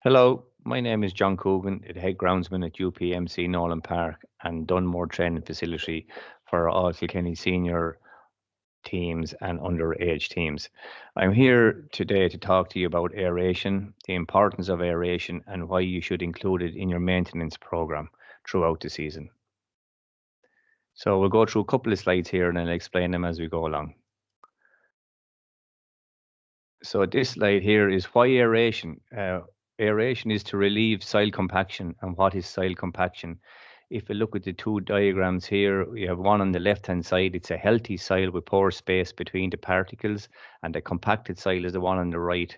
Hello, my name is John Coogan, the head groundsman at UPMC Nolan Park and Dunmore training facility for all Kilkenny senior teams and underage teams. I'm here today to talk to you about aeration, the importance of aeration, and why you should include it in your maintenance program throughout the season. So we'll go through a couple of slides here and I'll explain them as we go along. So this slide here is why aeration. Aeration is to relieve soil compaction. And what is soil compaction? If you look at the two diagrams here, we have one on the left-hand side. It's a healthy soil with porous space between the particles, and the compacted soil is the one on the right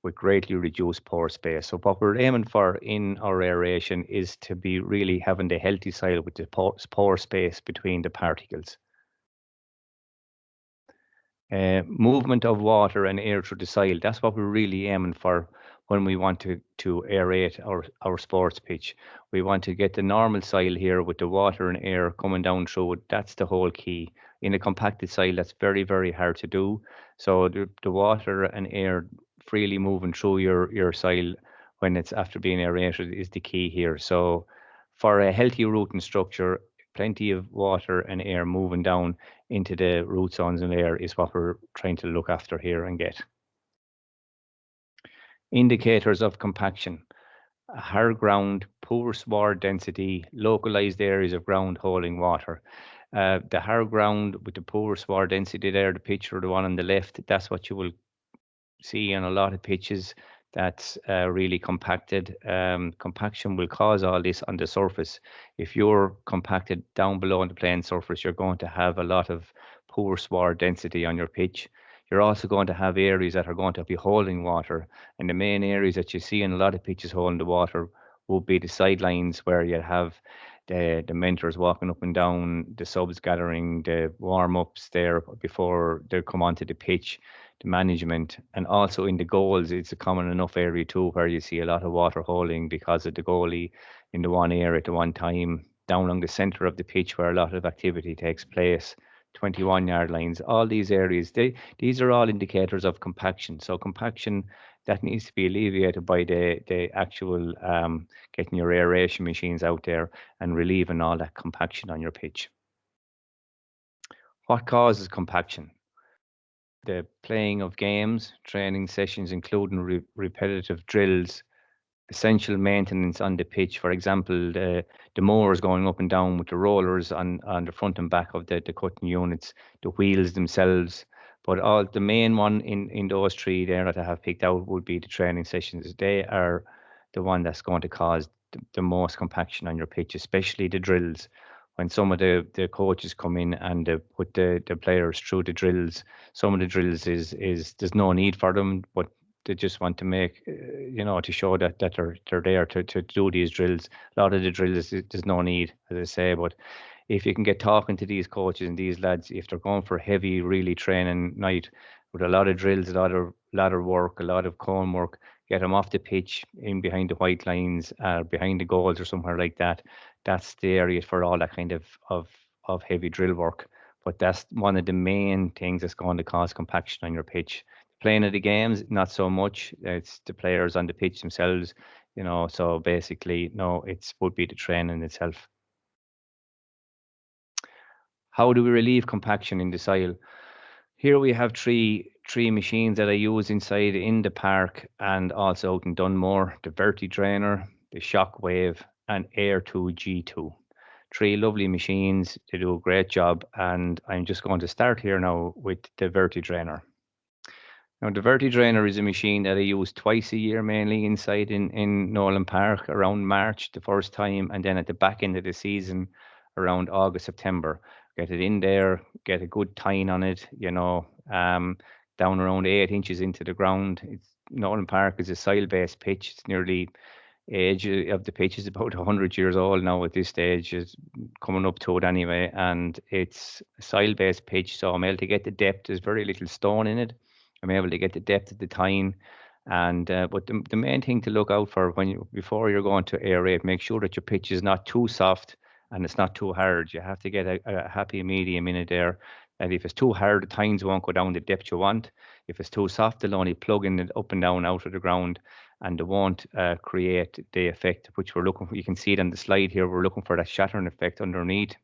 with greatly reduced pore space. So what we're aiming for in our aeration is to be really having the healthy soil with the pore space between the particles. Movement of water and air through the soil. That's what we're really aiming for when we want to aerate our sports pitch. We want to get the normal soil here with the water and air coming down through it. That's the whole key. In a compacted soil, that's very, very hard to do. So the water and air freely moving through your soil when it's after being aerated is the key here. So for a healthy rooting structure, plenty of water and air moving down into the root zones and air is what we're trying to look after here and get. Indicators of compaction: hard ground, poor sward density, localized areas of ground holding water. The hard ground with the poor sward density there, the picture, the one on the left, that's what you will see on a lot of pitches. That's really compacted. Compaction will cause all this on the surface. If you're compacted down below on the playing surface, you're going to have a lot of poor sward density on your pitch. You're also going to have areas that are going to be holding water. And the main areas that you see in a lot of pitches holding the water will be the sidelines where you have the mentors walking up and down, the subs gathering, the warm-ups there before they come onto the pitch, the management, and also in the goals. It's a common enough area too where you see a lot of water holding because of the goalie in the one area at the one time, down along the center of the pitch where a lot of activity takes place, 21-yard lines, all these areas. These are all indicators of compaction. So compaction that needs to be alleviated by the actual getting your aeration machines out there and relieving all that compaction on your pitch. What causes compaction? The playing of games, training sessions, including repetitive drills, essential maintenance on the pitch. For example, the mowers going up and down with the rollers on the front and back of the cutting units, the wheels themselves. But all the main one in those three there that I have picked out would be the training sessions. They are the one that's going to cause the most compaction on your pitch, especially the drills. When some of the coaches come in and they put the players through the drills, some of the drills is there's no need for them, but they just want to make, to show that they're there to do these drills. A lot of the drills, there's no need, as I say, but if you can get talking to these coaches and these lads, if they're going for heavy, really training night with a lot of drills, a lot of ladder work, a lot of cone work, get them off the pitch, in behind the white lines, behind the goals or somewhere like that. That's the area for all that kind of heavy drill work. But that's one of the main things that's going to cause compaction on your pitch. Playing of the games, not so much. It's the players on the pitch themselves, so basically, no, it would be the training itself. How do we relieve compaction in the soil? Here we have three machines that I use inside in the park and also out in Dunmore: the Verti Drainer, the Shockwave, and Air2 G2. Three lovely machines. They do a great job, and I'm just going to start here now with the Verti Drainer. Now, the Verti Drainer is a machine that I use twice a year, mainly inside in Nolan Park around March the first time, and then at the back end of the season around August, September. Get it in there, get a good tine on it, down around 8 inches into the ground. Nolan Park is a soil-based pitch. It's nearly age of the pitch is about 100 years old now at this stage. It's coming up to it anyway, and it's a soil-based pitch, so I'm able to get the depth. There's very little stone in it. I'm able to get the depth of the tine, and but the main thing to look out for before you're going to aerate, make sure that your pitch is not too soft and it's not too hard. You have to get a happy medium in it there And if it's too hard, the tines won't go down the depth you want. If it's too soft, they'll only plug in it up and down out of the ground, and they won't create the effect which we're looking for. You can see it on the slide here. We're looking for that shattering effect underneath.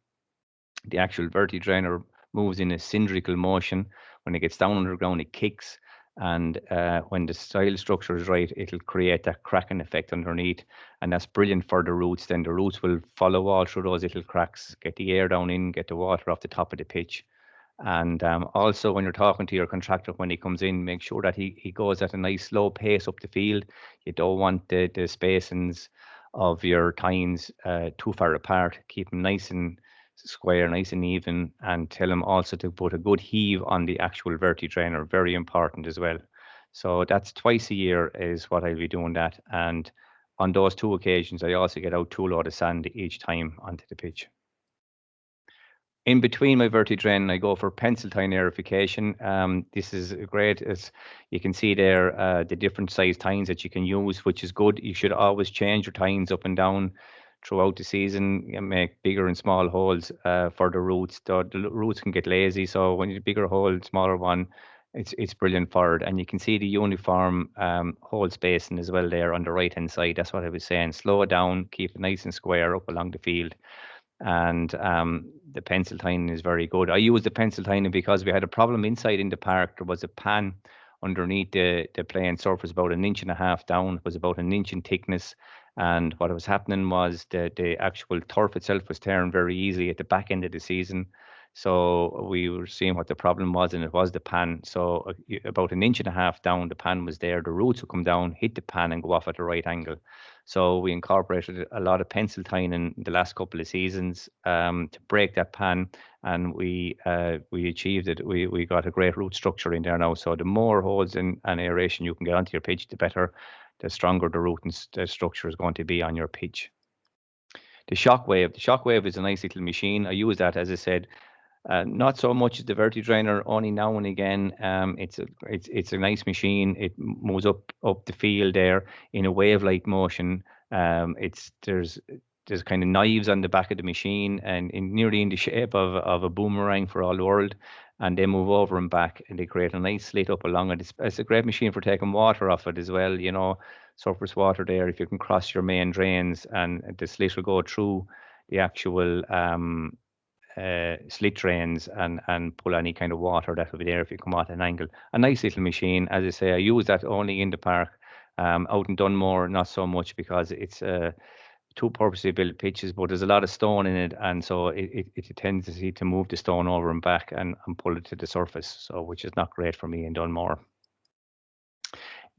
The actual verti-drainer moves in a cylindrical motion. When it gets down underground, it kicks. And when the soil structure is right, it'll create that cracking effect underneath. And that's brilliant for the roots. Then the roots will follow all through those little cracks, get the air down in, get the water off the top of the pitch. And also, when you're talking to your contractor when he comes in, make sure that he goes at a nice slow pace up the field. You don't want the spacings of your tines too far apart. Keep them nice and square, nice and even, and tell him also to put a good heave on the actual verti drainer. Very important as well. So that's twice a year is what I'll be doing that. And on those two occasions, I also get out 2 load of sand each time onto the pitch. In between my verti-drain, I go for pencil tine aerification. This is great. As you can see there, the different size tines that you can use, which is good. You should always change your tines up and down throughout the season and make bigger and small holes for the roots. The roots can get lazy, so when you do bigger hole, smaller one, it's brilliant for it. And you can see the uniform hole spacing as well there on the right hand side. That's what I was saying. Slow it down, keep it nice and square up along the field. And the pencil tining is very good. I use the pencil tining because we had a problem inside in the park. There was a pan underneath the playing surface about 1.5 inches down. It was about 1 inch in thickness. And what was happening was the actual turf itself was tearing very easily at the back end of the season. So we were seeing what the problem was, and it was the pan. So about 1.5 inches down, the pan was there. The roots would come down, hit the pan, and go off at the right angle. So we incorporated a lot of pencil tying in the last couple of seasons to break that pan, and we achieved it. We got a great root structure in there now. So the more holes and aeration you can get onto your pitch, the better, the stronger the root and the structure is going to be on your pitch. The Shockwave is a nice little machine. I use that, as I said, not so much as the verti drainer, only now and again. It's a nice machine. It moves up the field there in a wave-like motion. There's kind of knives on the back of the machine and nearly in the shape of a boomerang for all the world, and they move over and back and they create a nice slit up along it. It's a great machine for taking water off it as well. You know, surface water there. If you can cross your main drains and the slit will go through the actual slit drains and pull any kind of water that will be there if you come at an angle. A nice little machine. As I say, I use that only in the park. Out in Dunmore, not so much because it's two purposely built pitches, but there's a lot of stone in it, and so it's a tendency to move the stone over and back and pull it to the surface, so which is not great for me in Dunmore.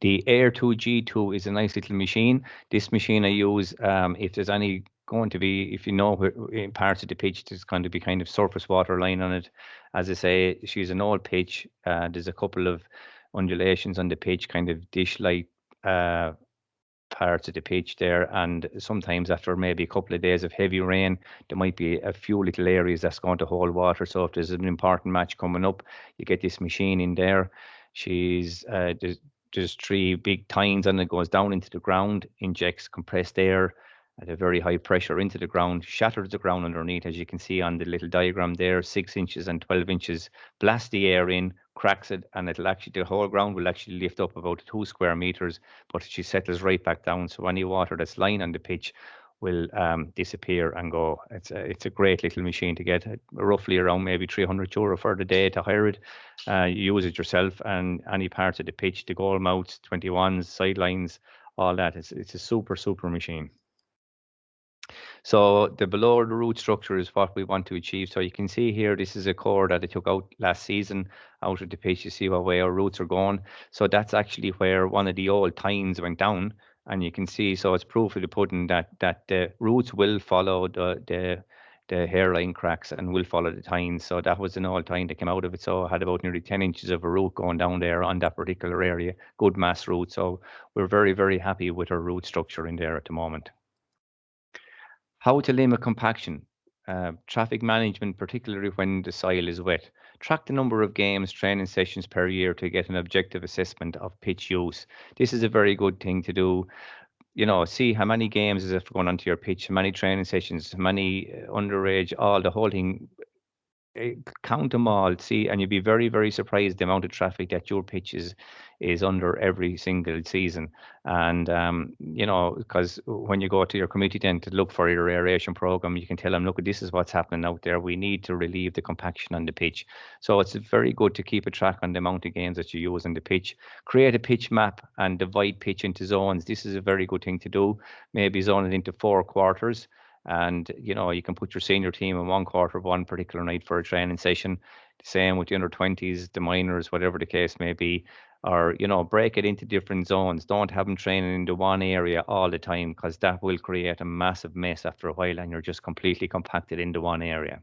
The Air 2G2 is a nice little machine. This machine I use if there's any going to be, if you know in parts of the pitch there's going to be kind of surface water line on it. As I say, she's an old pitch. There's a couple of undulations on the pitch, kind of dish-like parts of the pitch there, and sometimes after maybe a couple of days of heavy rain there might be a few little areas that's going to hold water. So if there's an important match coming up, you get this machine in there. She's there's 3 big tines and it goes down into the ground, injects compressed air at a very high pressure into the ground, shatters the ground underneath, as you can see on the little diagram there, 6 inches and 12 inches, blast the air in, cracks it, and it'll actually, the whole ground will actually lift up about 2 square meters, but she settles right back down. So any water that's lying on the pitch will disappear and go. It's a great little machine to get, roughly around maybe €300 for the day to hire it. You use it yourself and any parts of the pitch, the goal mouths, 21s, sidelines, all that. It's a super machine. So the below the root structure is what we want to achieve. So you can see here, this is a core that I took out last season out of the pitch. You see what way our roots are going. So that's actually where one of the old tines went down. And you can see, so it's proof of the pudding that the roots will follow the hairline cracks and will follow the tines. So that was an old tine that came out of it. So I had about nearly 10 inches of a root going down there on that particular area. Good mass root. So we're very happy with our root structure in there at the moment. How to limit compaction. Traffic management, particularly when the soil is wet. Track the number of games, training sessions per year to get an objective assessment of pitch use. This is a very good thing to do. You know, see how many games is it going onto your pitch, how many training sessions, how many underage, all the whole thing. count them all, see, and you'd be very, very surprised the amount of traffic that your pitch is under every single season. And because when you go to your committee then to look for your aeration program, you can tell them, look, this is what's happening out there. We need to relieve the compaction on the pitch. So it's very good to keep a track on the amount of games that you use on the pitch. Create a pitch map and divide pitch into zones. This is a very good thing to do. Maybe zone it into 4 quarters. And you can put your senior team in one quarter of one particular night for a training session. The same with the under 20s, the minors, whatever the case may be. Or break it into different zones. Don't have them training into one area all the time, because that will create a massive mess after a while, and you're just completely compacted into one area.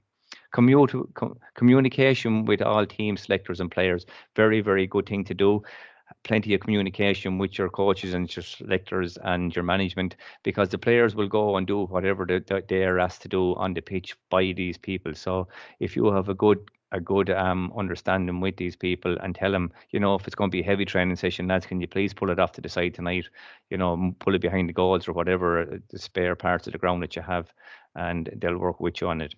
Communication with all team selectors and players, very, very good thing to do. Plenty of communication with your coaches and your selectors and your management, because the players will go and do whatever they are asked to do on the pitch by these people. So if you have a good understanding with these people and tell them, if it's going to be a heavy training session, lads, can you please pull it off to the side tonight, pull it behind the goals or whatever, the spare parts of the ground that you have, and they'll work with you on it.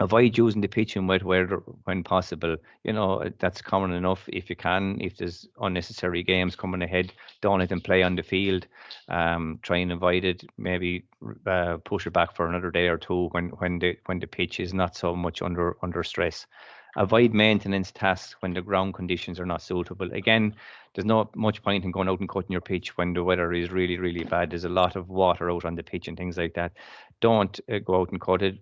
Avoid using the pitch in wet weather when possible. That's common enough. If you can, if there's unnecessary games coming ahead, don't let them play on the field. Try and avoid it. Maybe push it back for another day or two when the pitch is not so much under stress. Avoid maintenance tasks when the ground conditions are not suitable. Again, there's not much point in going out and cutting your pitch when the weather is really, really bad. There's a lot of water out on the pitch and things like that. Don't go out and cut it.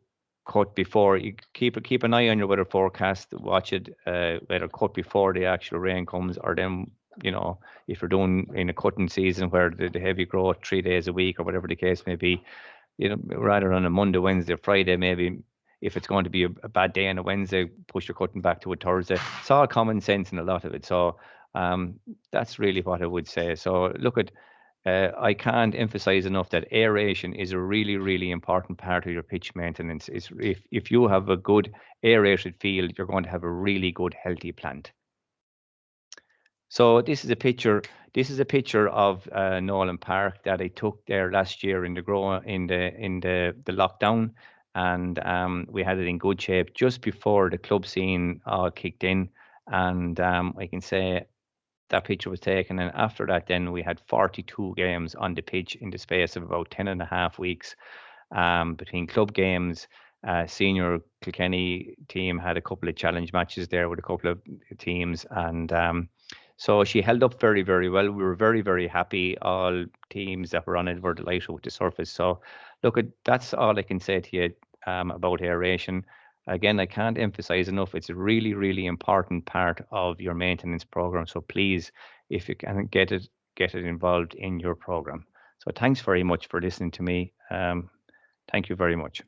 Cut before. You keep an eye on your weather forecast. Watch it, whether cut before the actual rain comes, or then if you're doing in a cutting season where the heavy growth 3 days a week or whatever the case may be, rather on a Monday, Wednesday, Friday, maybe if it's going to be a bad day on a Wednesday, push your cutting back to a Thursday. It's all common sense in a lot of it. So that's really what I would say. So look at. I can't emphasize enough that aeration is a really, really important part of your pitch maintenance. If you have a good aerated field, you're going to have a really good, healthy plant. So this is a picture. This is a picture of Nolan Park that I took there last year in the lockdown, and we had it in good shape just before the club scene all kicked in. And I can say that picture was taken, and after that then we had 42 games on the pitch in the space of about 10 and a half weeks, between club games. Senior Kilkenny team had a couple of challenge matches there with a couple of teams, and so she held up very, very well. We were very, very happy. All teams that were on it were delighted with the surface. So look, that's all I can say to you about aeration. Again, I can't emphasize enough, it's a really, really important part of your maintenance program. So please, if you can get it involved in your program. So thanks very much for listening to me. Thank you very much.